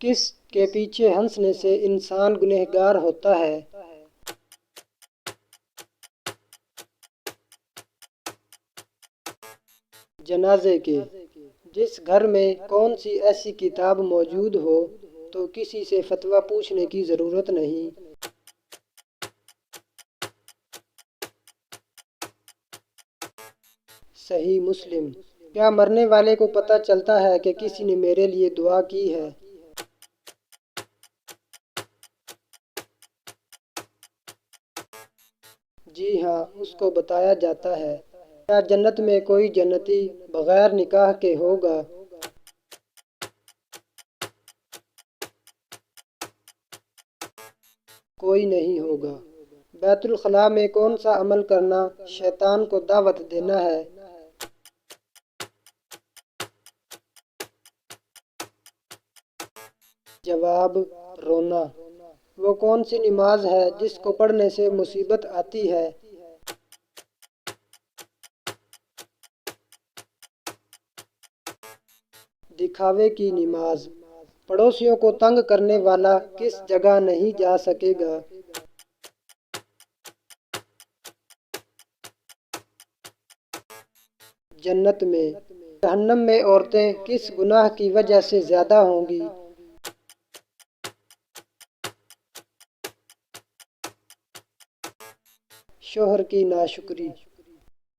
کس کے پیچھے ہنسنے سے انسان گنہگار ہوتا ہے؟ جنازے کے۔ جس گھر میں کون سی ایسی کتاب موجود ہو تو کسی سے فتویٰ پوچھنے کی ضرورت نہیں۔ صحیح مسلم۔ کیا مرنے والے کو پتہ چلتا ہے کہ کسی نے میرے لیے دعا کی ہے؟ جی ہاں، اس کو بتایا جاتا ہے۔ کیا جنت میں کوئی جنتی بغیر نکاح کے ہوگا؟ کوئی نہیں ہوگا۔ بیت الخلاء میں کون سا عمل کرنا شیطان کو دعوت دینا ہے؟ جواب: رونا۔ وہ کون سی نماز ہے جس کو پڑھنے سے مصیبت آتی ہے؟ دکھاوے کی نماز۔ پڑوسیوں کو تنگ کرنے والا کس جگہ نہیں جا سکے گا؟ جنت میں۔ جہنم میں عورتیں کس گناہ کی وجہ سے زیادہ ہوں گی؟ شوہر کی ناشکری۔